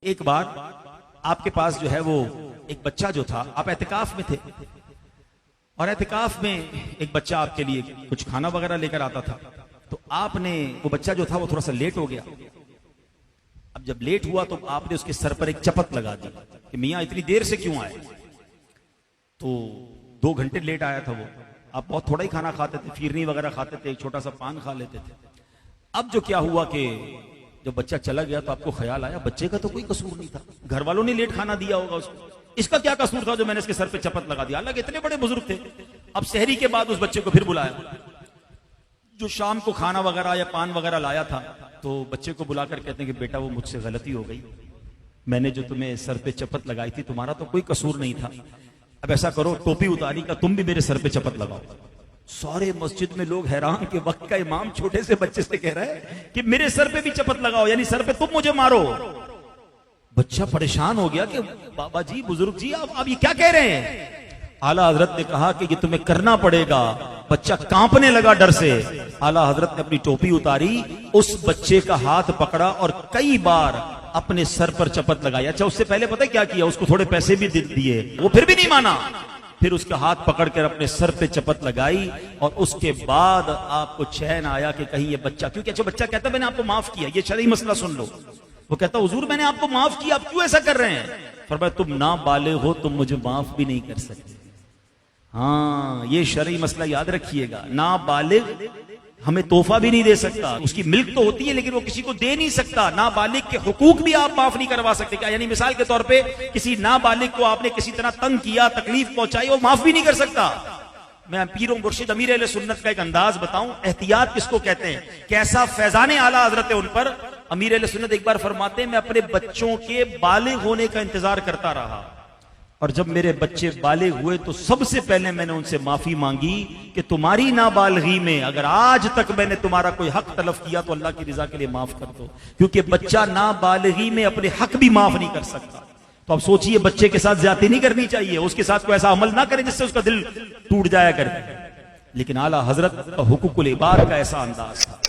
एक बार आपके पास जो है वो एक बच्चा जो था, आप एहतिकाफ में थे और एहतिकाफ में एक बच्चा आपके लिए कुछ खाना वगैरह लेकर आता था, तो आपने वो बच्चा जो था वो थोड़ा सा लेट हो गया। अब जब लेट हुआ तो आपने उसके सर पर एक चपत लगा दी कि मियां इतनी देर से क्यों आए। तो 2 घंटे लेट आया था वो। आप बहुत थोड़ा ही खाना खाते थे, फिरनी वगैरह खाते थे, एक छोटा सा पान खा लेते थे। अब जो क्या हुआ कि जब बच्चा चला गया तो आपको ख्याल आया बच्चे का तो कोई कसूर नहीं था, घर वालों ने लेट खाना दिया होगा उसको, इसका क्या कसूर था जो मैंने इसके सर पे चपत लगा दिया। हालांकि इतने बड़े बुजुर्ग थे। अब सहरी के बाद उस बच्चे को फिर बुलाया, जो शाम को खाना वगैरह या पान वगैरह लाया था, तो बच्चे को बुलाकर कहते हैं कि बेटा वो मुझसे गलती हो गई, मैंने जो तुम्हें सर पे चपत लगाई थी तुम्हारा तो कोई कसूर नहीं था। अब ऐसा करो टोपी उतारी का तुम भी मेरे सर पे चपत लगाओ। सारे मस्जिद में लोग हैरान कि वक्त का इमाम छोटे से बच्चे से कह रहा है कि मेरे सर पे भी चपत लगाओ, यानी सर पे तुम मुझे मारो। बच्चा परेशान हो गया कि बाबा जी, बुजुर्ग जी, आप ये क्या कह रहे हैं। आला हजरत ने कहा कि ये तुम्हें करना पड़ेगा। बच्चा कांपने लगा डर से। आला हजरत ने अपनी टोपी उतारी, उस बच्चे का हाथ पकड़ा और कई बार अपने सर पर चपत लगाई। अच्छा, उससे पहले पता है क्या किया, उसको थोड़े पैसे भी दिए, वो फिर भी नहीं माना। फिर उसका हाथ पकड़कर अपने सर पे चपत लगाई और उसके बाद आपको चैन आया कि कहीं ये बच्चा, क्योंकि अच्छा बच्चा कहता मैंने आपको माफ किया, ये शरई मसला सुन लो। वो कहता हुजूर मैंने आपको माफ किया, आप क्यों ऐसा कर रहे हैं। फरमाया तुम ना बाले हो, तुम मुझे माफ भी नहीं कर सकते। हाँ, ये शरई मसला याद रखिएगा। ना बालिग हमें तोहफा भी नहीं दे सकता, उसकी मिल्क तो होती है लेकिन वो किसी को दे नहीं सकता। नाबालिग के हुकूक भी आप माफ नहीं करवा सकते। क्या यानी मिसाल के तौर पे किसी नाबालिग को आपने किसी तरह तंग किया, तकलीफ पहुंचाई, वो माफ भी नहीं कर सकता। मैं पीरों मुर्शिद अमीर अहले सुन्नत का एक अंदाज बताऊं, एहतियात किसको कहते हैं, कैसा फैजाने आला हजरत है उन पर। अमीर अहले सुन्नत एक बार फरमाते हैं मैं अपने बच्चों के बालिग होने का इंतजार करता रहा और जब मेरे बच्चे बालिग हुए तो सबसे पहले मैंने उनसे माफी मांगी कि तुम्हारी नाबालगी में अगर आज तक मैंने तुम्हारा कोई हक तलफ किया तो अल्लाह की रिजा के लिए माफ कर दो, क्योंकि बच्चा नाबालगी में अपने हक भी माफ नहीं कर सकता। तो अब सोचिए, बच्चे के साथ ज्यादती नहीं करनी चाहिए, उसके साथ कोई ऐसा अमल ना करें जिससे उसका दिल टूट जाया करे। लेकिन आला हजरत हुकूकुल इबाद का ऐसा अंदाज था।